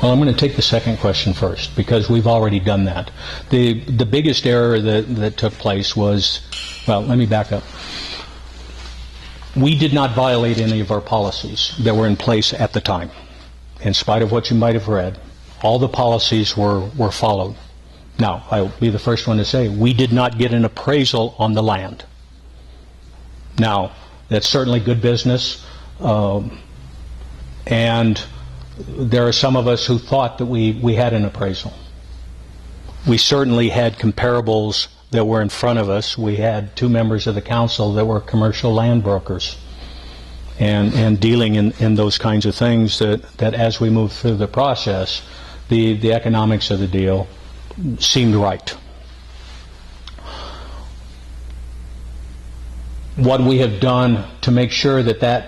Well, I'm going to take the second question first because we've already done that. The biggest error that took place was, well, let me back up. We did not violate any of our policies that were in place at the time. In spite of what you might have read, all the policies were followed. Now, I'll be the first one to say, we did not get an appraisal on the land. Now, that's certainly good business, and there are some of us who thought that we had an appraisal. We certainly had comparables that were in front of us. We had two members of the council that were commercial land brokers and dealing in those kinds of things that as we moved through the process, the economics of the deal seemed right. What we have done to make sure that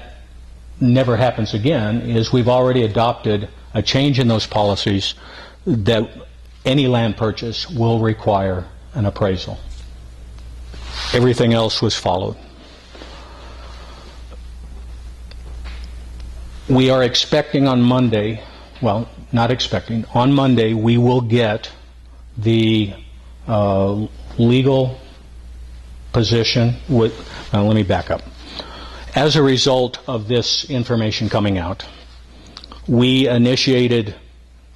never happens again is we've already adopted a change in those policies that any land purchase will require an appraisal. Everything else was followed. We are expecting on Monday, well, not expecting, on Monday we will get the legal position with, let me back up. As a result of this information coming out, we initiated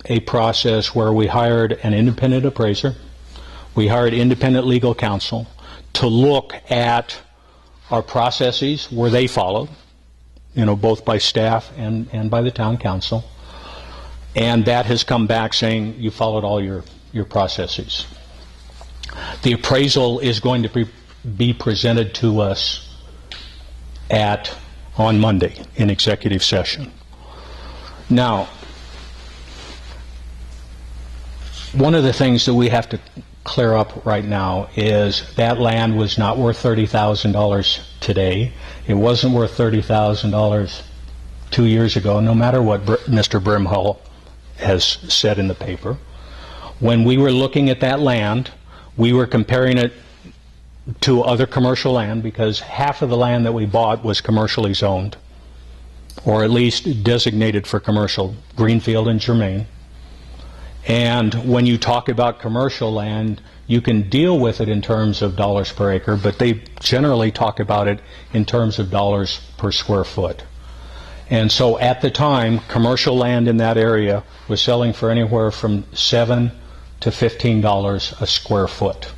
a process where we hired an independent appraiser, we hired independent legal counsel to look at our processes, were they followed, both by staff and by the town council, and that has come back saying you followed all your processes. The appraisal is going to be presented to us on Monday in executive session. Now, one of the things that we have to clear up right now is that land was not worth $30,000 today. It wasn't worth $30,000 2 years ago, no matter what Mr. Brimhull has said in the paper. When we were looking at that land, we were comparing it to other commercial land because half of the land that we bought was commercially zoned, or at least designated for commercial, Greenfield and Germain. And when you talk about commercial land, you can deal with it in terms of dollars per acre, but they generally talk about it in terms of dollars per square foot. And so at the time, commercial land in that area was selling for anywhere from $7 to $15 a square foot.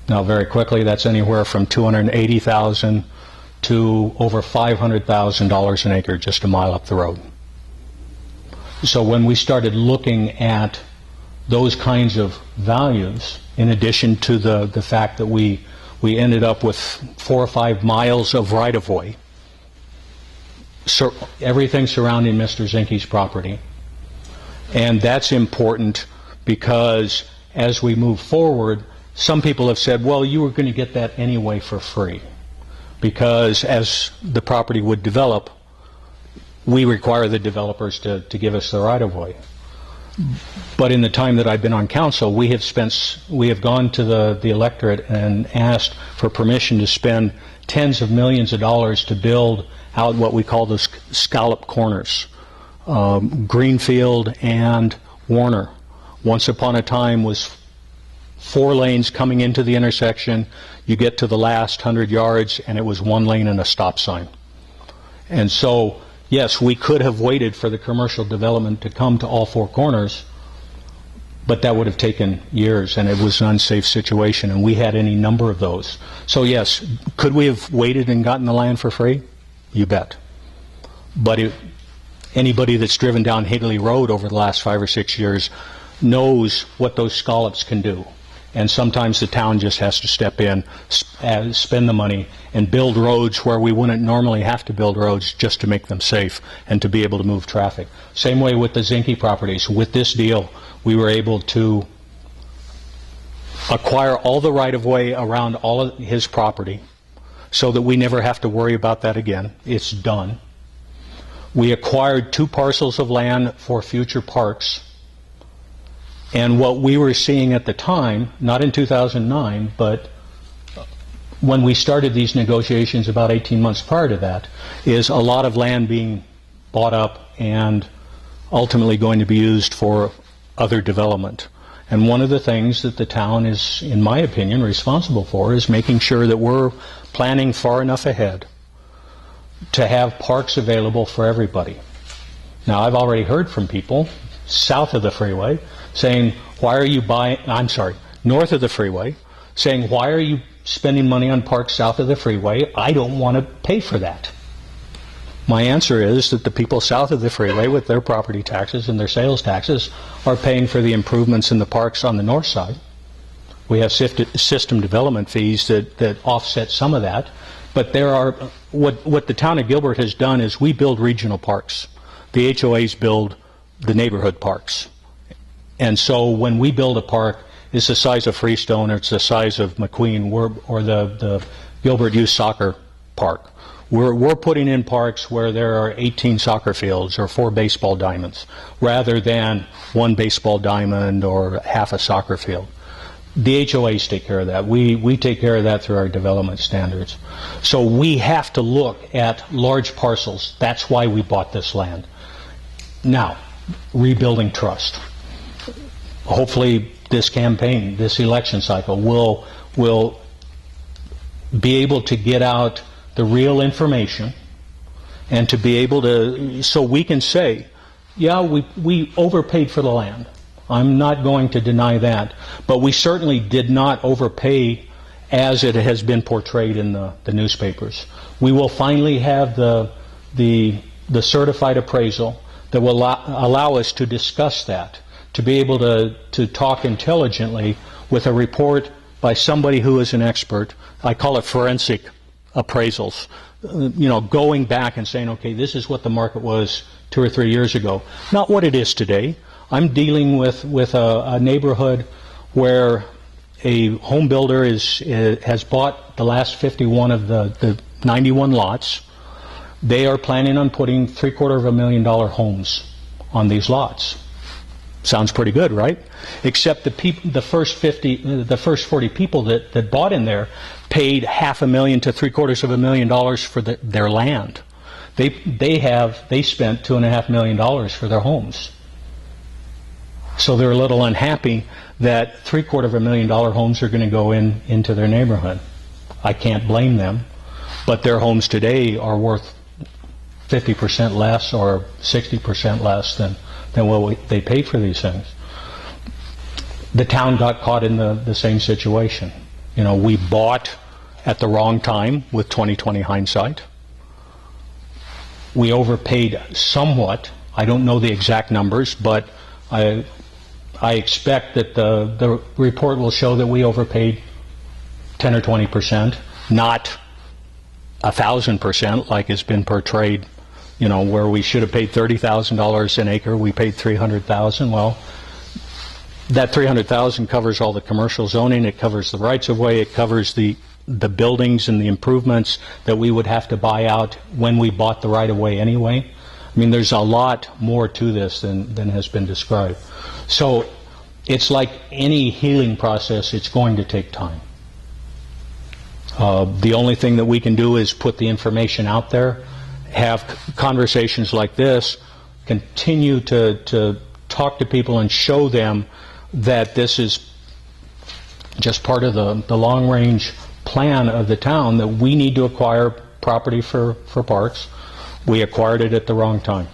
Now, very quickly, that's anywhere from $280,000 to over $500,000 an acre just a mile up the road. So when we started looking at those kinds of values, in addition to the fact that we ended up with 4 or 5 miles of right-of-way, so everything surrounding Mr. Zinke's property. And that's important because as we move forward, some people have said, well, you were going to get that anyway for free because as the property would develop, we require the developers to give us the right-of-way. But in the time that I've been on council, we have gone to the electorate and asked for permission to spend tens of millions of dollars to build out what we call those scallop corners, Greenfield and Warner. Once upon a time was 4 lanes coming into the intersection. You get to the last 100 yards and it was 1 lane and a stop sign. And so, yes, we could have waited for the commercial development to come to all 4 corners, but that would have taken years and it was an unsafe situation, and we had any number of those. So yes, could we have waited and gotten the land for free? You bet. But anybody that's driven down Higley Road over the last 5 or 6 years knows what those scallops can do. And sometimes the town just has to step in, spend the money, and build roads where we wouldn't normally have to build roads just to make them safe and to be able to move traffic. Same way with the Zinke properties. With this deal, we were able to acquire all the right-of-way around all of his property so that we never have to worry about that again. It's done. We acquired 2 parcels of land for future parks. And what we were seeing at the time, not in 2009, but when we started these negotiations about 18 months prior to that, is a lot of land being bought up and ultimately going to be used for other development. And one of the things that the town is, in my opinion, responsible for is making sure that we're planning far enough ahead to have parks available for everybody. Now, I've already heard from people south of the freeway saying, why are you north of the freeway, saying, why are you spending money on parks south of the freeway? I don't want to pay for that. My answer is that the people south of the freeway with their property taxes and their sales taxes are paying for the improvements in the parks on the north side. We have system development fees that offset some of that, but there are, what the town of Gilbert has done is we build regional parks. The HOAs build the neighborhood parks. And so when we build a park, it's the size of Freestone, or it's the size of McQueen, or the Gilbert Youth Soccer Park. We're putting in parks where there are 18 soccer fields or 4 baseball diamonds, rather than 1 baseball diamond or half a soccer field. The HOAs take care of that. We take care of that through our development standards. So we have to look at large parcels. That's why we bought this land. Now, rebuilding trust. Hopefully this campaign, this election cycle, will be able to get out the real information, and to be able to, so we can say, yeah, we overpaid for the land. I'm not going to deny that, but we certainly did not overpay as it has been portrayed in the newspapers. We will finally have the certified appraisal that will allow us to discuss that, to be able to talk intelligently with a report by somebody who is an expert. I call it forensic appraisals, going back and saying, okay, this is what the market was 2 or 3 years ago, not what it is today. I'm dealing with a neighborhood where a home builder has bought the last 51 of the 91 lots. They are planning on putting $750,000 homes on these lots. Sounds pretty good, right? Except the first 40 people that bought in there paid $500,000 to $750,000 for their land. They spent $2.5 million for their homes. So they're a little unhappy that $750,000 homes are going to go into their neighborhood. I can't blame them, but their homes today are worth 50% less or 60% less than what they paid for these things. The town got caught in the same situation. We bought at the wrong time with 20/20 hindsight. We overpaid somewhat. I don't know the exact numbers, but I expect that the report will show that we overpaid 10 or 20%, not 1,000% like it's been portrayed. Where we should have paid $30,000 an acre, we paid $300,000. Well, that $300,000 covers all the commercial zoning, it covers the rights of way, it covers the buildings and the improvements that we would have to buy out when we bought the right of way anyway. I mean, there's a lot more to this than has been described. So it's like any healing process, it's going to take time. The only thing that we can do is put the information out there, have conversations like this, continue to talk to people and show them that this is just part of the long-range plan of the town, that we need to acquire property for parks. We acquired it at the wrong time.